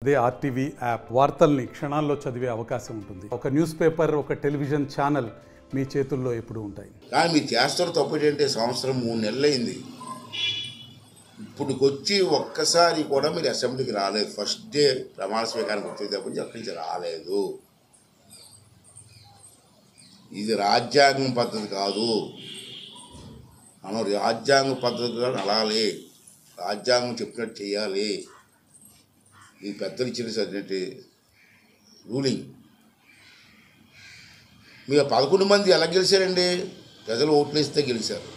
అదే RTV app వార్తల్ని క్షణాల్లో చదివే అవకాశం ఉంటుంది. ఒక న్యూస్ పేపర్, ఒక టెలివిజన్ ఛానల్ మీ చేతుల్లో ఎప్పుడూ ఉంటాయి. కానీ మీరు చేస్తారు తప్పు ఏంటంటే సంవత్సరం 3 నెలలు అయింది. ఇప్పుడుకొచ్చి ఒక్కసారి కూడా మీరు అసెంబ్లీకి రాలేదు. ఫస్ట్ డే ప్రమాణ స్వీకారానికి వచ్చేటప్పుడు అక్కడి నుంచి రాలేదు. ఇది రాజ్యాంగం పద్ధతి కాదు. మనం రాజ్యాంగ పద్ధతిగా నడాలి, రాజ్యాంగం చెప్పినట్టు చేయాలి. ఈ పెద్దలు ఇచ్చిన సరినట్టు రూలింగ్. మీరు 11 మంది ఎలా గెలిచారండి? ప్రజలు ఓట్లు వేస్తే గెలిచారు.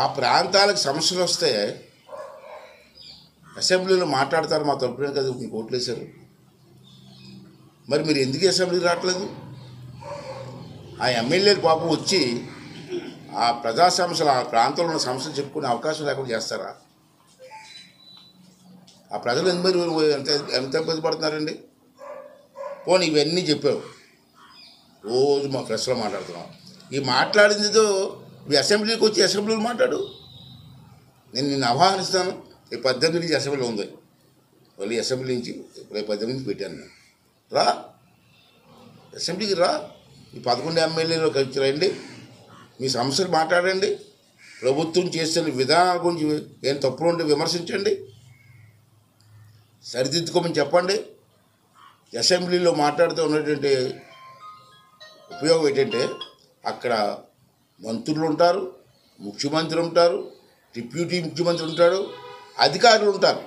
ఆ ప్రాంతాలకు సమస్యలు వస్తే అసెంబ్లీలో మాట్లాడతారు, మా తరపునే కదా మీకు ఓట్లు వేశారు. మరి మీరు ఎందుకు అసెంబ్లీకి రావట్లేదు? ఆ ఎమ్మెల్యేలు పాపం వచ్చి ఆ ప్రజా సమస్యలు, ఆ ప్రాంతంలో ఉన్న సమస్యలు చెప్పుకునే అవకాశం లేకుండా చేస్తారా? ఆ ప్రజలు ఎంత ఇబ్బంది పడుతున్నారండి? పోనీ ఇవన్నీ చెప్పావు, రోజు మా ప్రెస్లో మాట్లాడుతున్నాం. ఈ మాట్లాడిందితో ఈ అసెంబ్లీకి వచ్చి అసెంబ్లీలో మాట్లాడు. నేను నిన్ను ఆహ్వానిస్తాను. ఈ 18 నుంచి అసెంబ్లీ ఉంది. మళ్ళీ అసెంబ్లీ నుంచి 18 నుంచి పెట్టాను నేను. రా, అసెంబ్లీకి రా. ఈ 11 ఎమ్మెల్యేలు కలిసి రండి, మీ సమస్యలు మాట్లాడండి. ప్రభుత్వం చేస్తున్న విధానాల గురించి ఏం తప్పులు ఉంటే విమర్శించండి, సరిదిద్దుకోమని చెప్పండి. అసెంబ్లీలో మాట్లాడుతూ ఉన్నటువంటి ఉపయోగం ఏంటంటే అక్కడ మంత్రులు ఉంటారు, ముఖ్యమంత్రి ఉంటారు, డిప్యూటీ ముఖ్యమంత్రి ఉంటాడు, అధికారులు ఉంటారు.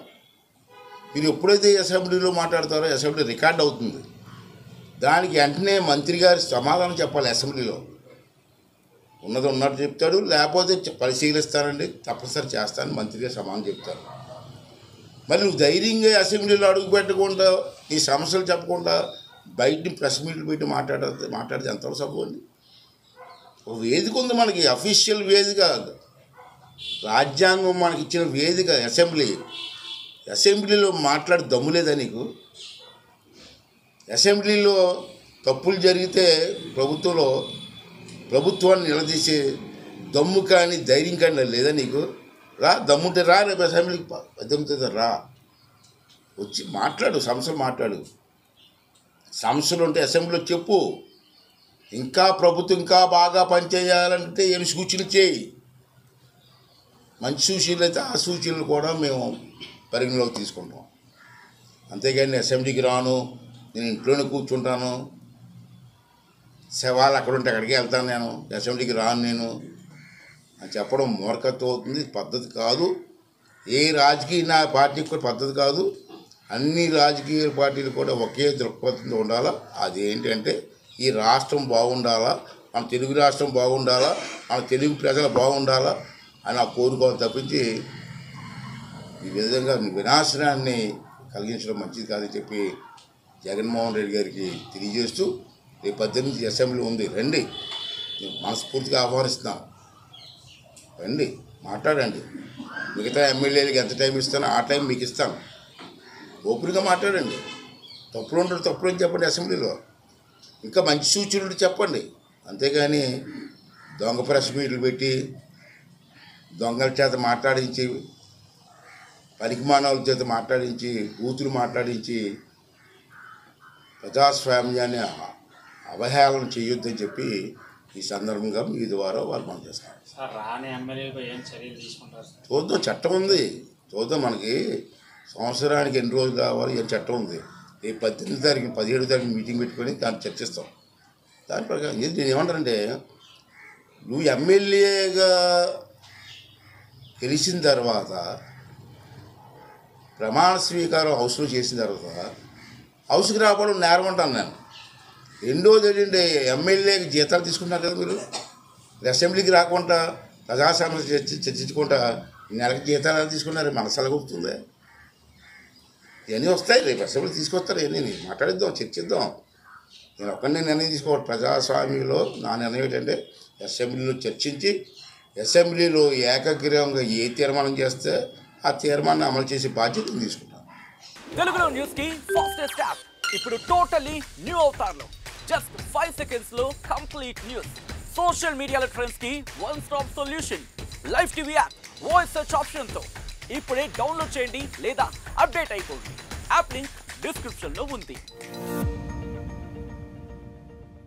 మీరు ఎప్పుడైతే అసెంబ్లీలో మాట్లాడతారో అసెంబ్లీ రికార్డ్ అవుతుంది. దానికి వెంటనే మంత్రి గారి సమాధానం చెప్పాలి. అసెంబ్లీలో ఉన్నది ఉన్నట్టు చెప్తాడు, లేకపోతే పరిశీలిస్తానండి, తప్పనిసరి చేస్తాను మంత్రి గారు సమాధానం చెప్తారు. మరి నువ్వు ధైర్యంగా అసెంబ్లీలో అడుగు పెట్టకుండా, నీ సమస్యలు చెప్పకుండా బయటని ప్రెస్ మీట్లు పెట్టి మాట్లాడితే ఎంతవరకు సభ అండి? ఒక వేదిక ఉంది మనకి, అఫీషియల్ వేదిక, రాజ్యాంగం మనకి ఇచ్చిన వేదిక అసెంబ్లీ. అసెంబ్లీలో మాట్లాడే దమ్ము లేదా నీకు? అసెంబ్లీలో తప్పులు జరిగితే ప్రభుత్వాన్ని నిలదీసే దమ్ము కానీ ధైర్యం కానీ లేదా నీకు? రా, దమ్ముంటే రా, రేపు అసెంబ్లీకి 18 రా, వచ్చి మాట్లాడు, సమస్యలు మాట్లాడు. సమస్యలు ఉంటే అసెంబ్లీలో చెప్పు. ఇంకా ప్రభుత్వం ఇంకా బాగా పనిచేయాలంటే ఏమి సూచనలు చేయి. మంచి సూచనలు అయితే ఆ సూచనలు కూడా మేము పరిగణలోకి తీసుకుంటాం. అంతేగాని అసెంబ్లీకి రాను, నేను ఇంట్లోనే కూర్చుంటాను, శవాలు అక్కడ ఉంటే అక్కడికి వెళ్తాను, నేను అసెంబ్లీకి రాను నేను అని చెప్పడం మూర్ఖత్వం అవుతుంది. పద్ధతి కాదు. ఏ రాజకీయ పార్టీకి కూడా పద్ధతి కాదు. అన్ని రాజకీయ పార్టీలు కూడా ఒకే దృక్పథంతో ఉండాలా. అదేంటంటే ఈ రాష్ట్రం బాగుండాలా, మన తెలుగు రాష్ట్రం బాగుండాలా, మన తెలుగు ప్రజలు బాగుండాలా అని ఆ కోరుకోవాలి తప్పించి ఈ విధంగా వినాశనాన్ని కలిగించడం మంచిది కాదని చెప్పి జగన్మోహన్ రెడ్డి గారికి తెలియజేస్తూ, రేపు 18 అసెంబ్లీ ఉంది, రండి, మనస్ఫూర్తిగా ఆహ్వానిస్తున్నాం. రండి, మాట్లాడండి. మిగతా ఎమ్మెల్యేలకి ఎంత టైం ఇస్తానో ఆ టైం మీకు ఇస్తాను. ఓపెన్గా మాట్లాడండి. తప్పులు ఉంటాడు, తప్పులు అని చెప్పండి అసెంబ్లీలో. ఇంకా మంచి సూచనలు చెప్పండి. అంతేగాని దొంగ ప్రెస్ మీట్లు పెట్టి దొంగల చేత మాట్లాడించి, పరిమాణాల చేత మాట్లాడించి, బూతులు మాట్లాడించి ప్రజాస్వామ్యాన్ని అవహేళన చేయొద్దని చెప్పి ఈ సందర్భంగా మీ ద్వారా వాళ్ళు మనం చేస్తారు. చూద్దాం, చట్టం ఉంది, చూద్దాం. మనకి సంవత్సరానికి ఎన్ని రోజులు కావాలి ఏం చట్టం ఉంది. ఈ 18 తారీఖు 17 తారీఖు మీటింగ్ పెట్టుకొని దాన్ని చర్చిస్తాం. దాని ప్రకారం నేను ఏమంటానంటే, నువ్వు ఎమ్మెల్యేగా గెలిచిన తర్వాత ప్రమాణ స్వీకారం హౌస్లో చేసిన తర్వాత హౌస్కి రావడం నేరం అంటాను నేను. రెండోది ఏంటంటే, ఎమ్మెల్యేకి జీతాలు తీసుకుంటున్నారు కదా మీరు. అసెంబ్లీకి రాకుండా ప్రజా సమస్య చర్చించుకుంటా నెలకి జీతాలు తీసుకున్నారు, మనసు వస్తుంది. ఇవన్నీ వస్తాయి, రేపు అసెంబ్లీ తీసుకొస్తారు. ఇవన్నీ మాట్లాడిద్దాం, చర్చిద్దాం. నేను ఒక్కడినే నిర్ణయం తీసుకోవాలి. ప్రజాస్వామ్యంలో నా నిర్ణయం ఏంటంటే అసెంబ్లీలో చర్చించి అసెంబ్లీలో ఏకగ్రీవంగా ఏ తీర్మానం చేస్తే ఆ తీర్మానాన్ని అమలు చేసే బాధ్యత నేను తీసుకుంటాను. తెలుగులో న్యూస్ కి ఫాస్టెస్ట్ యాప్ ఇప్పుడు టోటల్లీ న్యూ అవతార్లో జస్ట్ 5 seconds లో కంప్లీట్ న్యూస్. సోషల్ మీడియాలో ట్రెండ్స్ కి one stop solution. Live TV app voice search option తో ఇప్పుడే డౌన్లోడ్ చేయండి లేదా అప్డేట్ అయిపోండి. యాప్ లింక్ డిస్క్రిప్షన్ లో ఉంది.